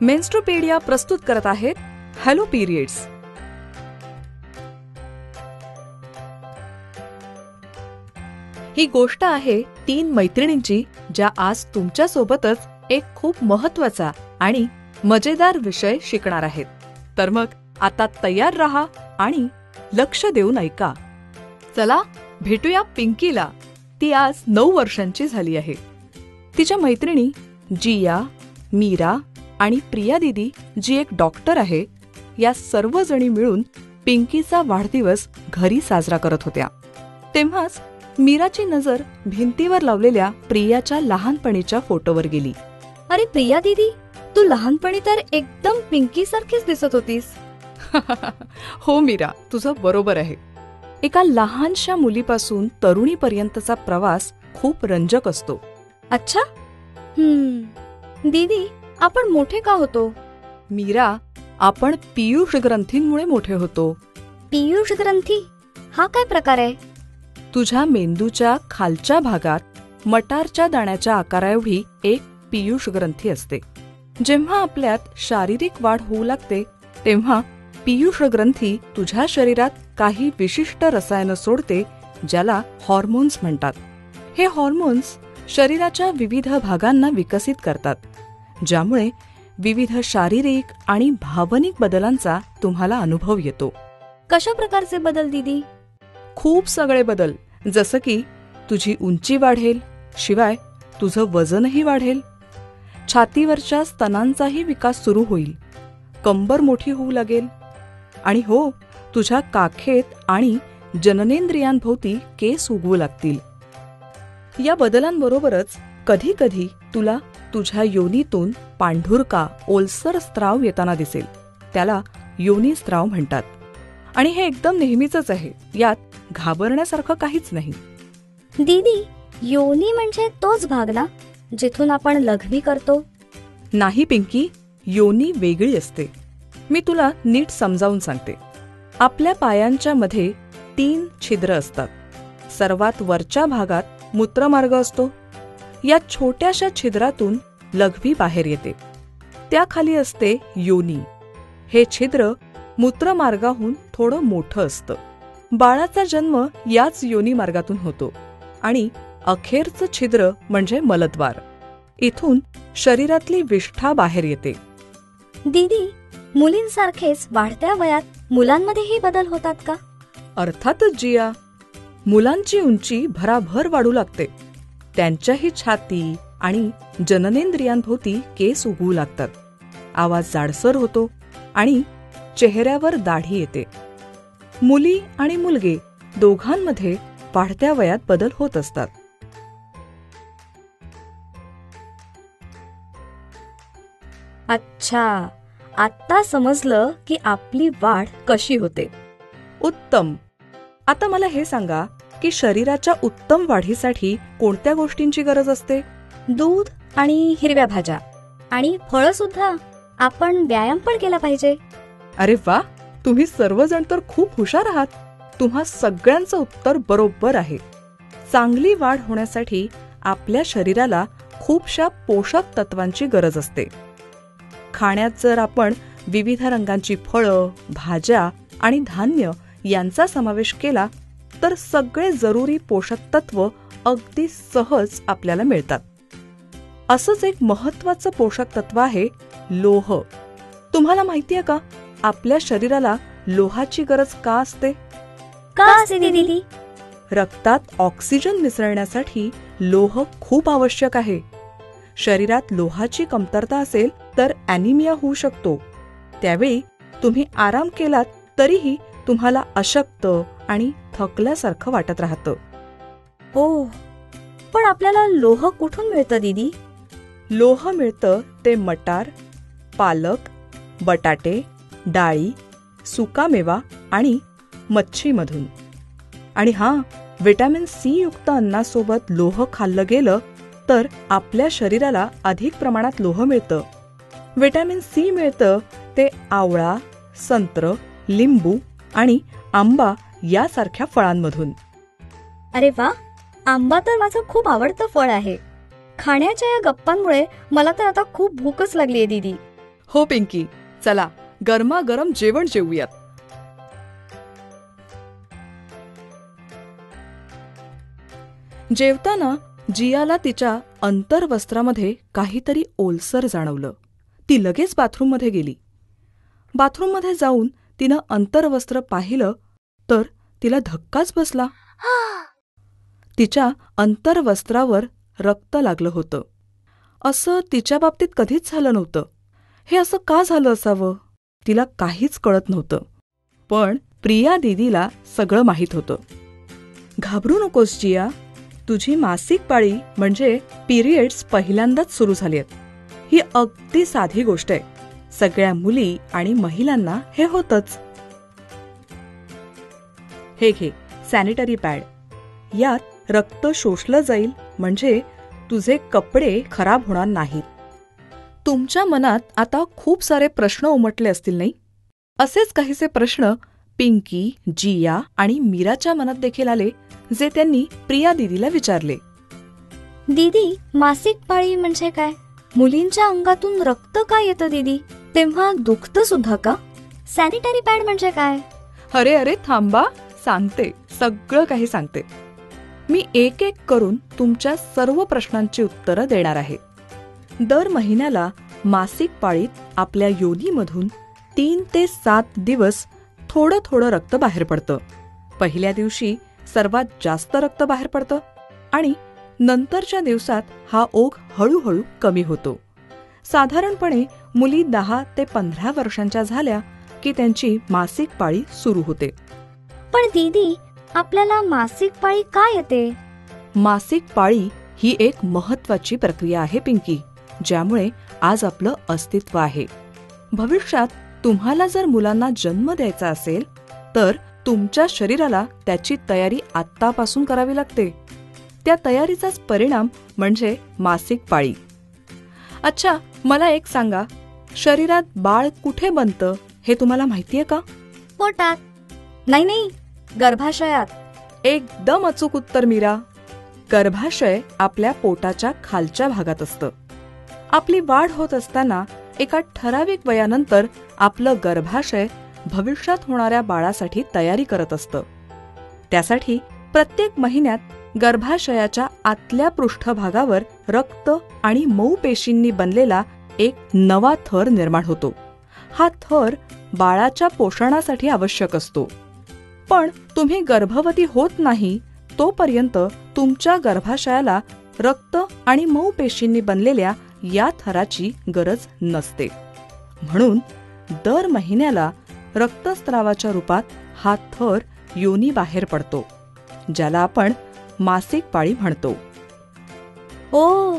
मेन्स्ट्रोपेडिया प्रस्तुत करत आहेत हॅलो पिरियड्स. ही गोष्ट आहे 3 मैत्रिणींची, ज्या आज तुमच्या सोबतच एक खूप महत्वाचा आणि मजेदार विषय शिकणार आहेत. तर मग आता तयार रहा आणि लक्ष देऊन ऐका. चला भेटूया पिंकीला. ती आज 9 वर्षांची झाली आहे. तिच्या मैत्रिणी जिया, मीरा आणि प्रिया दीदी, जी एक डॉक्टर आहे, या सर्वजणी मिळून पिंकीचा वाढदिवस घरी साजरा करत होत्या. तेव्हाच मीराची नजर भिंतीवर लावलेल्या प्रियाच्या लहानपणीच्या फोटोवर गेली. अरे प्रिया दीदी, तू लहानपणी तर एकदम पिंकी सारखीच दिसत होतीस. हो मीरा, तुझं बरोबर आहे. एका लहानशा मुलीपासून तरुणीपर्यंतचा प्रवास खूप रंजक असतो. अच्छा. दीदी, आपण मोठे का होतो? मीरा, आपण पीयूष ग्रंथींमुळे मोठे होतो. पीयूष ग्रंथी हा काय प्रकार आहे? तुझ्या मेंदूच्या खालच्या भागात मटारच्या दाण्याच्या आकाराएवढी एक पीयूष ग्रंथी असते. जेव्हा आपल्यात शारीरिक वाढ होऊ लागते, तेव्हा पीयूष ग्रंथी तुझ्या शरीरात काही विशिष्ट रसायनं सोडते, ज्याला हॉर्मोन्स म्हणतात. हे हॉर्मोन्स शरीराच्या विविध भागांना विकसित करतात, ज्यामुळे विविध शारीरिक आणि भावनिक बदलांचा तुम्हाला अनुभव येतो. कशा प्रकारचे बदल दीदी? खूप सगळे बदल. जसं की तुझी उंची वाढेल, शिवाय तुझं वजनही वाढेल. छातीवरच्या स्तनांचाही विकास सुरू होईल. कंबर मोठी होऊ लागेल. आणि हो, तुझ्या काखेत आणि जननेंद्रियांभोवती केस उगवू लागतील. या बदलांबरोबरच कधी कधी तुला तुझ्या योनीतून पांढुरका ओलसर स्त्राव येताना दिसेल. त्याला योनी स्त्राव म्हणतात. आणि हे एकदम नेहमीचंच आहे. यात घाबरण्यासारखं काहीच नाही. दीदी, योनी म्हणजे तोच भाग ना जिथून आपण लघवी करतो? नाही पिंकी, योनी वेगळी असते. मी तुला नीट समजावून सांगते. आपल्या पायांच्या मध्ये 3 छिद्र असतात. सर्वात वरच्या भागात मूत्रमार्ग असतो. या छोट्याशा छिद्रातून लघवी बाहेर येते. त्याखाली असते योनी. हे छिद्र मूत्रमार्गाहून थोडं मोठं असतं. बाळाचा जन्म याच योनी मार्गातून होतो. आणि अखेरचं छिद्र म्हणजे मलद्वार. इथून शरीरातली विष्ठा बाहेर येते. दीदी, मुलींसारखेच वाढत्या वयात मुलांमध्येही बदल होतात का? अर्थातच जिया. मुलांची उंची भराभर वाढू लागते. त्यांच्याही छाती आणि जननेंद्रियांभोवती केस उगवू लागतात. आवाज जाडसर होतो आणि चेहऱ्यावर दाढी येते. मुली आणि मुलगे दोघांमध्ये वाढत्या वयात बदल होत असतात. अच्छा, आता समजलं की आपली वाढ कशी होते. उत्तम. आता मला हे सांगा की शरीराच्या उत्तम वाढीसाठी कोणत्या गोष्टींची गरज असते? दूध आणि हिरव्या भाज्या आणि फळं सुद्धा. आपण व्यायाम पण केला पाहिजे. अरे वा, तुम्ही सर्वजण तर खूप हुशार आहात. तुम्हा सगळ्यांचं उत्तर बरोबर आहे. चांगली वाढ होण्यासाठी आपल्या शरीराला खूपशा पोषक तत्वांची गरज असते. खाण्यात जर आपण विविध रंगांची फळं, भाज्या आणि धान्य यांचा समावेश केला, तर सगळे जरुरी पोषक तत्व अगदी सहज आपल्याला मिळतात. असंच एक महत्वाचं पोषक तत्व आहे लोह. तुम्हाला माहितीये का, आपल्या शरीराला लोहाची गरज का असते? का असते दीदी? रक्तात ऑक्सिजन मिसळण्यासाठी लोह खूप आवश्यक आहे. शरीरात लोहाची कमतरता असेल तर ॲनिमिया होऊ शकतो. त्यावेळी तुम्ही आराम केलात तरीही तुम्हाला अशक्त आणि थकल्यासारखं वाटत राहतं. हो, पण आपल्याला लोह कुठून मिळतं दीदी? लोह मिळतं ते मटार, पालक, बटाटे, डाळी, सुकामेवा आणि मच्छीमधून. आणि हां, व्हिटॅमिन सी युक्त अन्नासोबत लोह खाल्लं गेलं तर आपल्या शरीराला अधिक प्रमाणात लोह मिळतं. व्हिटॅमिन सी मिळतं ते आवळा, संत्र, लिंबू आणि आंबा यासारख्या फळांमधून. अरे वा, आंबा तर माझं खूप आवडतं फळ आहे. खाण्याच्या या गप्पांमुळे मला तर आता खूप भूकच लागलीये दीदी. हो पिंकी, चला गरमागरम जेवण जेवूयात. जेवताना जियाला तिच्या अंतर्वस्त्रामध्ये काहीतरी ओलसर जाणवलं. ती लगेच बाथरूममध्ये गेली. बाथरूममध्ये जाऊन तिनं अंतर्वस्त्र पाहिलं तर तिला धक्काच बसला. तिच्या अंतर्वस्त्रावर रक्त लागलं होतं. असं तिच्या बाबतीत कधीच झालं नव्हतं. हे असं का झालं असावं तिला काहीच कळत नव्हतं. पण प्रिया दीदीला सगळं माहीत होतं. घाबरू नकोस जिया, तुझी मासिक पाळी म्हणजे पिरियड्स पहिल्यांदाच सुरू झाली आहेत. ही अगदी साधी गोष्ट आहे. सगळ्या मुली आणि महिलांना हे होतच. हे घे सॅनिटरी पॅड. यात रक्त शोषलं जाईल म्हणजे तुझे कपडे खराब होणार नाहीत. तुमच्या मनात आता खूप सारे प्रश्न उमटले असतील नाही? असेच काहीसे प्रश्न पिंकी, जिया आणि मीराच्या मनात देखील आले, जे त्यांनी प्रिया दीदीला विचारले. दीदी, मासिक पाळी म्हणजे काय? मुलींच्या अंगातून रक्त का येतं दीदी? तेव्हा दुखतं सुद्धा का? सॅनिटरी पॅड म्हणजे काय? अरे अरे थांबा, सांगते, सगळं काही सांगते. मी एक एक करून तुमच्या सर्व प्रश्नांची उत्तरं देणार आहे. दर महिन्याला मासिक पाळीत आपल्या योनीमधून 3 ते 7 दिवस थोडं थोडं रक्त बाहेर पडतं. पहिल्या दिवशी सर्वात जास्त रक्त बाहेर पडतं आणि नंतरच्या दिवसात हा ओघ हळूहळू कमी होतो. साधारणपणे मुली 10 ते 15 वर्षांच्या झाल्या की त्यांची मासिक पाळी सुरू होते. पण दीदी, आपल्याला मासिक पाळी का येते? मासिक पाळी ही एक महत्वाची प्रक्रिया आहे पिंकी, ज्यामुळे आज आपलं अस्तित्व आहे. भविष्यात तुम्हाला जर मुलांना जन्म द्यायचा असेल तर तुमच्या शरीराला त्याची तयारी आत्तापासून करावी लागते. त्या तयारीचाच परिणाम म्हणजे मासिक पाळी. अच्छा, मला एक सांगा, शरीरात बाळ कुठे बनतं हे तुम्हाला माहितीये का? पोटात. नाही, गर्भाशयात. एकदम अचूक उत्तर मीरा. गर्भाशय आपल्या पोटाच्या खालच्या भागात असतं. आपली वाढ होत असताना एका ठराविक वयानंतर आपलं गर्भाशय भविष्यात होणाऱ्या बाळासाठी तयारी करत असतं. त्यासाठी प्रत्येक महिन्यात गर्भाशयाच्या आतल्या पृष्ठभागावर रक्त आणि मऊ पेशींनी बनलेला एक नवा थर निर्माण होतो. हा थर बाळाच्या पोषणासाठी आवश्यक असतो. पण तुम्ही गर्भवती होत नाही तोपर्यंत तुमच्या गर्भाशयाला रक्त आणि मऊ पेशींनी बनलेल्या या थराची गरज नसते. म्हणून दर महिन्याला रक्तस्त्रावाच्या रूपात हा थर योनी बाहेर पडतो, ज्याला आपण मासिक पाळी म्हणतो. ओ,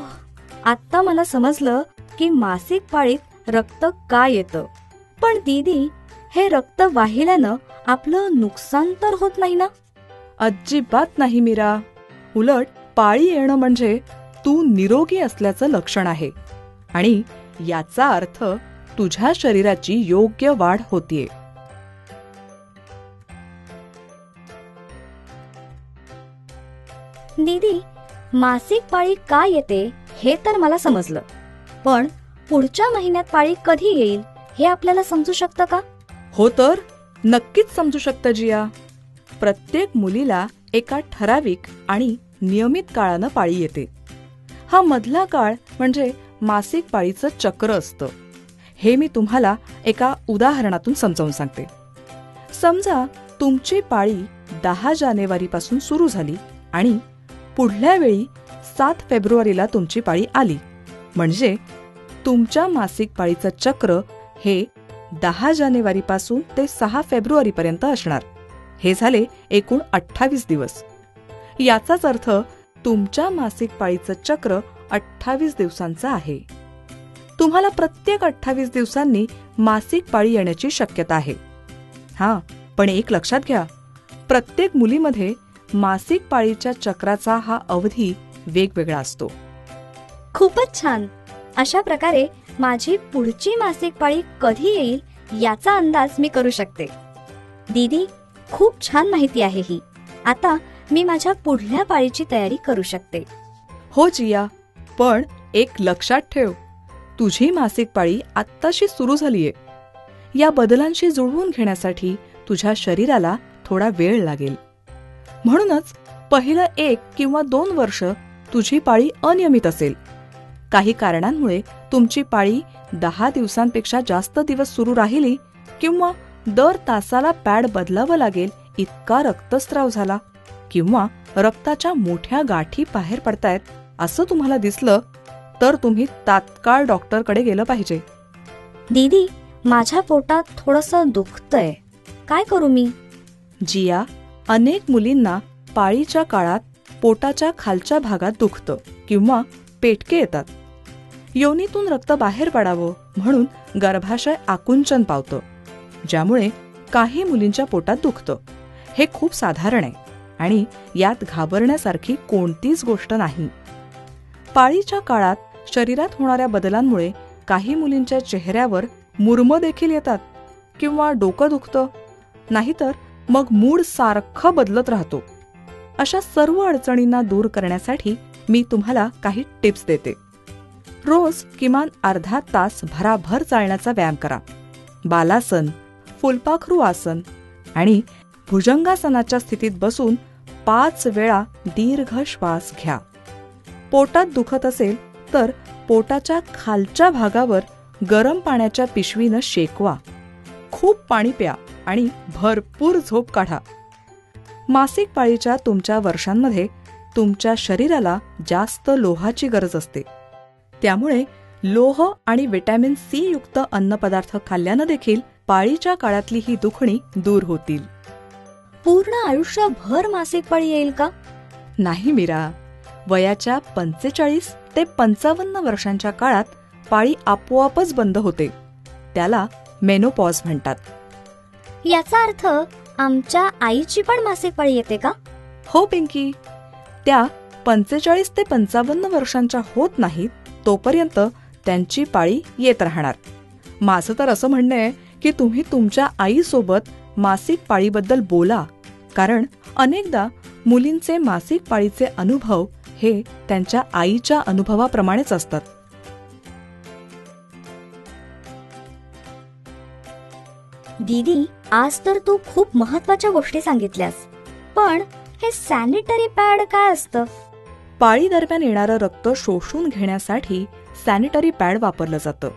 आता मला समजलं की मासिक पाळीत रक्त का येतं. पण दीदी, हे रक्त वाहिल्यानं आपलं नुकसान तर होत नाही ना? अजिबात नाही मीरा. उलट पाळी येणं म्हणजे तू निरोगी असल्याचं लक्षण आहे आणि याचा अर्थ तुझ्या शरीराची योग्य वाढ होतीये. दीदी, मासिक पाळी का येते हे तर मला समजलं, पण पुढच्या महिन्यात पाळी कधी येईल हे आपल्याला समजू शकतं का? हो तर नक्कीच समजू शकतं जिया. प्रत्येक मुलीला एका ठराविक आणि नियमित काळानं पाळी येते. हा मधला काळ म्हणजे मासिक पाळीचं चक्र असतं. हे मी तुम्हाला एका उदाहरणातून समजावून सांगते. समजा तुमची पाळी 10 जानेवारीपासून सुरू झाली आणि पुढल्या वेळी 7 फेब्रुवारीला तुमची पाळी आली. म्हणजे तुमच्या मासिक पाळीचं चक्र हे 10 जानेवारीपासून ते 6 फेब्रुवारीपर्यंत असणार. हे झाले एकूण 28 दिवस. याचाच अर्थ तुमच्या मासिक पाळीचं चक्र 28 दिवसांचं आहे. तुम्हाला प्रत्येक 28 दिवसांनी मासिक पाळी येण्याची शक्यता आहे. हां, पण एक लक्षात घ्या, प्रत्येक मुलीमध्ये मासिक पाळीच्या चक्राचा हा अवधी वेगवेगळा असतो. खूपच छान. अशा प्रकारे माझी पुढची मासिक पाळी कधी येईल याचा अंदाज मी करू शकते. दीदी, खूप छान माहिती आहे ही. आता मी माझ्या पुढल्या पाळीची तयारी करू शकते. हो जिया, पण एक लक्षात ठेव, तुझी मासिक पाळी आत्ताशी सुरू झालीये. या बदलांशी जुळवून घेण्यासाठी तुझ्या शरीराला थोडा वेळ लागेल. म्हणूनच पहिलं 1 किंवा 2 वर्ष तुझी पाळी अनियमित असेल. काही कारणांमुळे तुमची पाळी 10 दिवसांपेक्षा जास्त दिवस सुरू राहिली किंवा दर तासाला पॅड बदलावं लागेल इतका रक्तस्राव झाला किंवा रक्ताच्या मोठ्या गाठी बाहेर पडतायत असं तुम्हाला दिसलं तर तुम्ही तात्काळ डॉक्टरकडे गेलं पाहिजे. दीदी, माझ्या पोटात थोडंसं दुखतंय, काय करू मी? जिया, अनेक मुलींना पाळीच्या काळात पोटाच्या खालच्या भागात दुखतं किंवा पेटके येतात. योनीतून रक्त बाहेर पडावं म्हणून गर्भाशय आकुंचन पावतं, ज्यामुळे काही मुलींच्या पोटात दुखतं. हे खूप साधारण आहे आणि यात घाबरण्यासारखी कोणतीच गोष्ट नाही. पाळीच्या काळात शरीरात होणाऱ्या बदलांमुळे काही मुलींच्या चेहऱ्यावर मुरमं देखील येतात किंवा डोकं दुखतं, नाहीतर मग मूड सारखं बदलत राहतो. अशा सर्व अडचणींना दूर करण्यासाठी मी तुम्हाला काही टिप्स देते. रोज किमान अर्धा तास भराभर चालण्याचा व्यायाम करा. बालासन, फुलपाखरू आसन आणि भुजंगासनाच्या स्थितीत बसून 5 वेळा दीर्घ श्वास घ्या. पोटात दुखत असेल तर पोटाच्या खालच्या भागावर गरम पाण्याच्या पिशवीनं शेकवा. खूप पाणी प्या आणि भरपूर झोप काढा. मासिक पाळीच्या तुमच्या वर्षांमध्ये तुमच्या शरीराला जास्त लोहाची गरज असते. त्यामुळे लोह आणि व्हिटॅमिन सी युक्त अन्नपदार्थ खाल्ल्यानं देखील पाळीच्या काळातली ही दुखणी दूर होतील. पूर्ण आयुष्यभर मासिक पाळी येईल का? नाही मीरा, वयाच्या 45 ते 55 वर्षांच्या काळात पाळी आपोआपच बंद होते. त्याला मेनोपॉज म्हणतात. याचा अर्थ आमच्या आईची पण मासिक पाळी येते का? हो पिंकी, त्या 45 ते 55 वर्षांच्या होत नाहीत तोपर्यंत त्यांची पाळी येत राहणार. माझं तर असं म्हणणं आहे की तुम्ही तुमच्या आईसोबत मासिक पाळीबद्दल बोला, कारण अनेकदा मुलींचे मासिक पाळीचे अनुभव हे त्यांच्या आईच्या अनुभवाप्रमाणेच असतात. दीदी, आज तर तू खूप महत्वाच्या गोष्टी सांगितल्यास, पण हे सॅनिटरी पॅड काय असतं? पाळी दरम्यान येणारं रक्त शोषून घेण्यासाठी सॅनिटरी पॅड वापरलं जातं.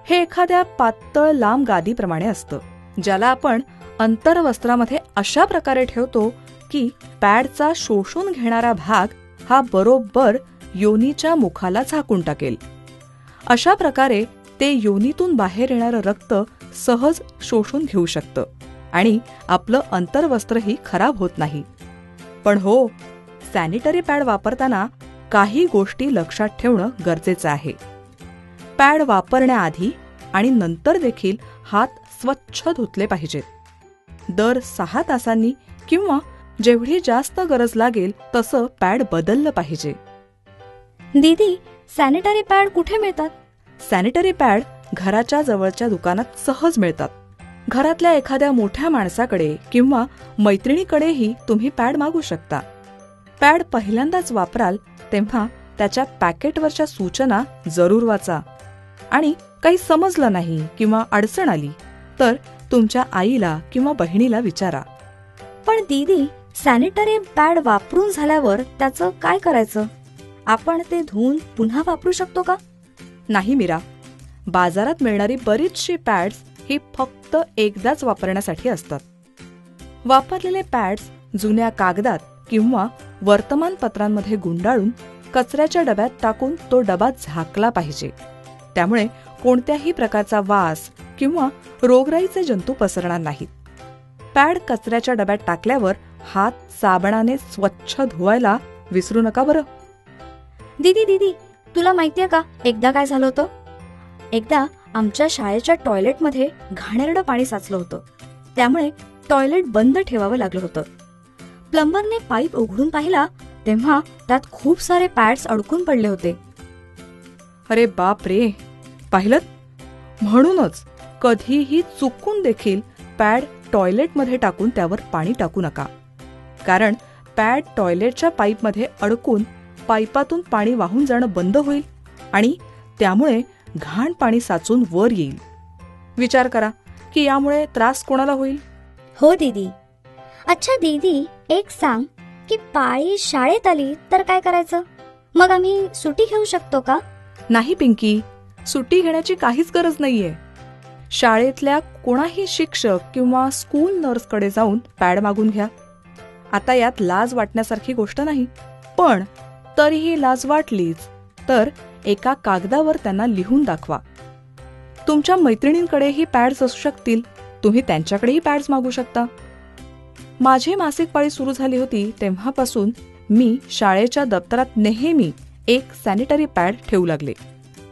हे एखाद्या पातळ लांब गादीप्रमाणे असतं, ज्याला आपण अंतर्वस्त्रामध्ये अशा प्रकारे ठेवतो की पॅडचा शोषून घेणारा भाग हा बरोबर योनीच्या मुखाला झाकून टाकेल. अशा प्रकारे ते योनीतून बाहेर येणारं रक्त सहज शोषून घेऊ शकतं आणि आपलं अंतर्वस्त्रही खराब होत नाही. पण हो, सॅनिटरी पॅड वापरताना काही गोष्टी लक्षात ठेवणं गरजेचं आहे. पॅड वापरण्याआधी आणि नंतर देखील हात स्वच्छ धुतले पाहिजेत. दर 6 तासांनी किंवा जेवढी जास्त गरज लागेल तसं पॅड बदललं पाहिजे. दीदी, सॅनिटरी पॅड कुठे मिळतात? सॅनिटरी पॅड घराच्या जवळच्या दुकानात सहज मिळतात. घरातल्या एखाद्या मोठ्या माणसाकडे किंवा मैत्रिणीकडेही तुम्ही पॅड मागू शकता. पॅड पहिल्यांदाच वापराल तेव्हा त्याच्या पॅकेटवरच्या सूचना जरूर वाचा आणि काही समजलं नाही किंवा अडचण आली तर तुमच्या आईला किंवा बहिणीला विचारा. पण दीदी, सॅनिटरी पॅड वापरून झाल्यावर त्याचं काय करायचं? आपण ते धुवून पुन्हा वापरू शकतो का? नाही मीरा, बाजारात मिळणारी बरीचशी पॅड्स ही फक्त एकदाच वापरण्यासाठी असतात. वापरलेले पॅड्स जुन्या कागदात किंवा वर्तमानपत्रांमध्ये गुंडाळून कचऱ्याच्या डब्यात टाकून तो डबा झाकला पाहिजे. त्यामुळे कोणत्याही प्रकारचा वास किंवा रोगराईचे जंतू पसरणार नाहीत. पॅड कचऱ्याच्या डब्यात टाकल्यावर हात साबणाने स्वच्छ धुवायला विसरू नका बरं. दीदी, तुला माहितीये का एकदा काय झालं होतं? एकदा आमच्या शाळेच्या टॉयलेटमध्ये घाणेरडं पाणी साचलं होतं. त्यामुळे टॉयलेट बंद ठेवावं लागलं होतं. प्लंबरने पाईप उघडून पाहिला तेव्हा त्यात खूप सारे पॅड्स अडकून पडले होते. अरे बाप रे, पाहिलं? म्हणूनच कधीही चुकून देखील पॅड टॉयलेटमध्ये टाकून त्यावर पाणी टाकू नका, कारण पॅड टॉयलेटच्या पाईपमध्ये अडकून पाईपातून पाणी वाहून जाणं बंद होईल आणि त्यामुळे घाण पाणी साचून वर येईल. विचार करा की यामुळे त्रास कोणाला होईल? हो दीदी. अच्छा दीदी, एक सांग की पाळी शाळेत आली तर काय करायचं? मग आम्ही सुट्टी घेऊ शकतो का? नाही पिंकी, सुट्टी घेण्याची काहीच गरज नाहीये. शाळेतल्या कोणाही शिक्षक किंवा स्कूल नर्सकडे जाऊन पॅड मागून घ्या. आता यात लाज वाटण्यासारखी गोष्ट नाही, पण तरीही लाज वाटलीच तर एका कागदावर त्यांना लिहून दाखवा. तुमच्या मैत्रिणींकडेही पॅड्स असू शकतील, तुम्ही त्यांच्याकडेही पॅड्स मागू शकता. माझी मासिक पाळी सुरू झाली होती तेव्हापासून मी शाळेच्या दप्तरात नेहमी एक सॅनिटरी पॅड ठेवू लागले.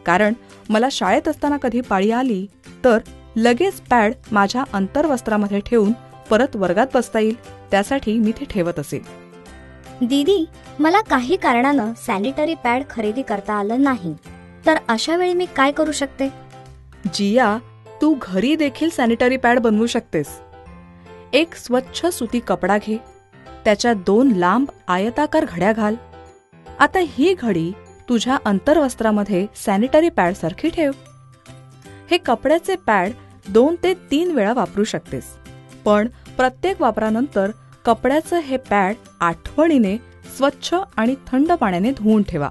कारण मला शाळेत असताना कधी पाळी आली तर लगेच पॅड माझ्या अंतर्वस्त्रामध्ये ठेवून परत वर्गात बसता येईल, त्यासाठी मी ते ठेवत असे. दीदी, मला काही कारणानं सॅनिटरी पॅड खरेदी करता आलं नाही, तर अशा वेळी मी काय करू शकते? जिया, तू घरी देखील सॅनिटरी पॅड बनवू शकतेस. एक स्वच्छ सुती कपडा घे, त्याच्यात 2 लांब आयताकार घड्या घाल. आता ही घडी तुझ्या अंतर्वस्त्रामध्ये सॅनिटरी पॅड सारखी ठेव. हे कपड्याचे पॅड 2 ते 3 वेळा वापरू शकतेस, पण प्रत्येक वापरानंतर कपड्याचं हे पॅड आठवणीने स्वच्छ आणि थंड पाण्याने धुवून ठेवा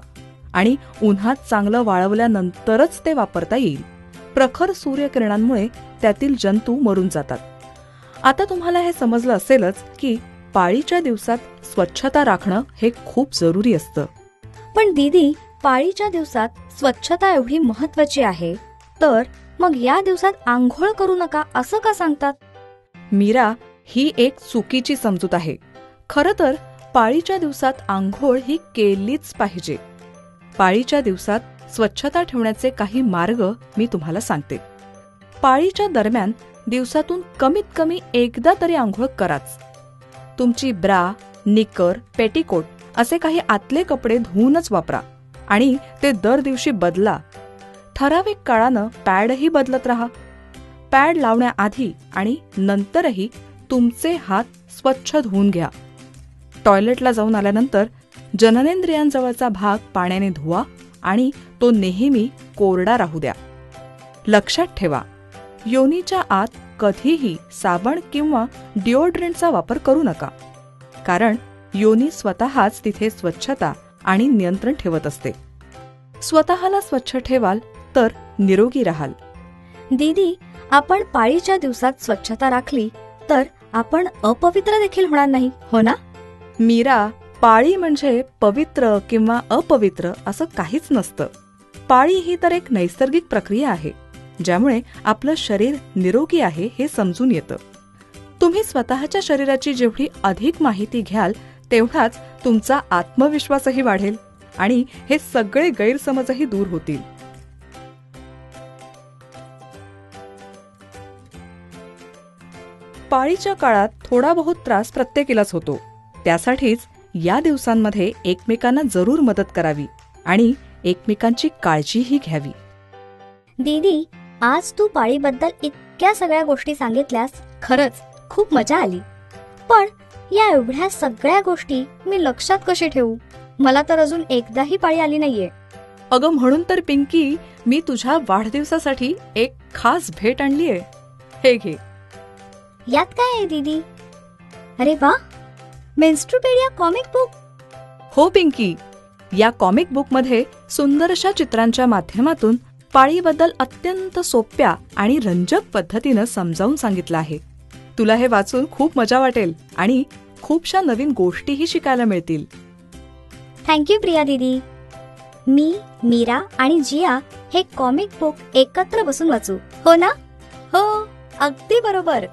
आणि उन्हात चांगलं वाळवल्यानंतरच ते वापरता येईल. प्रखर सूर्यकिरणांमुळे त्यातील जंतू मरून जातात. आता तुम्हाला हे समजलं असेलच की पाळीच्या दिवसात स्वच्छता राखणं हे खूप जरुरी असतं. पण दीदी, पाळीच्या दिवसात स्वच्छता एवढी महत्वाची आहे, तर मग या दिवसात आंघोळ करू नका असं का सांगतात? मीरा, ही एक चुकीची समजूत आहे. खरं तर पाळीच्या दिवसात आंघोळ ही केलीच पाहिजे. पाळीच्या दिवसात स्वच्छता ठेवण्याचे काही मार्ग मी तुम्हाला सांगते. पाळीच्या दरम्यान दिवसातून कमीत कमी एकदा तरी आंघोळ कराच. तुमची ब्रा, निकर, पेटीकोट असे काही आतले कपडे धुवूनच वापरा आणि ते दर दिवशी बदला. ठराविक काळानं पॅडही बदलत राहा. पॅड लावण्याआधी आणि नंतरही तुमचे हात स्वच्छ धुवून घ्या. टॉयलेटला जाऊन आल्यानंतर जननेंद्रियांजवळचा भाग पाण्याने धुवा आणि तो नेहमी कोरडा राहू द्या. लक्षात ठेवा, योनीच्या आत कधीही साबण किंवा डिओड्रंटचा वापर करू नका, कारण योनी स्वतःच तिथे स्वच्छता आणि नियंत्रण ठेवत असते. स्वतःला स्वच्छ ठेवाल तर निरोगी राहाल. दीदी, आपण पाळीच्या दिवसात स्वच्छता राखली तर आपण अपवित्र देखील होणार नाही, हो ना? मीरा, पाळी म्हणजे पवित्र किंवा अपवित्र असं काहीच नसतं. पाळी ही तर एक नैसर्गिक प्रक्रिया आहे, ज्यामुळे आपलं शरीर निरोगी आहे हे समजून येतं. तुम्ही स्वतःच्या शरीराची जेवढी अधिक माहिती घ्याल तेवढाच तुमचा आत्मविश्वासही वाढेल आणि हे सगळे गैरसमजही दूर होतील. पाळीच्या काळात थोडा बहुत त्रास प्रत्येकीलाच होतो. त्यासाठीच या दिवसांमध्ये एकमेकांना जरूर मदत करावी आणि एकमेकांची काळजीही घ्यावी. दीदी, आज तू पाळीबद्दल इतक्या सगळ्या गोष्टी सांगितल्यास खरंच खूप मजा आली. पण या एवढ्या सगळ्या गोष्टी मी लक्षात कशी ठेवू? मला तर अजून एकदाही पाळी आली नाहीये. अगं, म्हणून तर पिंकी, मी तुझ्या वाढदिवसासाठी एक खास भेट आणलीये. हे घे. यात काय आहे दीदी? अरे वा, मेन्स्ट्रुपेडिया कॉमिक बुक. हो पिंकी, या कॉमिक बुकमध्ये सुंदरशा चित्रांच्या माध्यमातून पाळीबद्दल अत्यंत सोप्या आणि रंजक पद्धतीनं समजावून सांगितलं आहे. तुला हे वाचून खूप मजा वाटेल आणि खूपशा नवीन गोष्टीही शिकायला मिळतील. थँक्यू प्रिया दीदी. मी, मीरा आणि जिया हे कॉमिक बुक एकत्र बसून वाचू, हो ना? हो, अगदी बरोबर.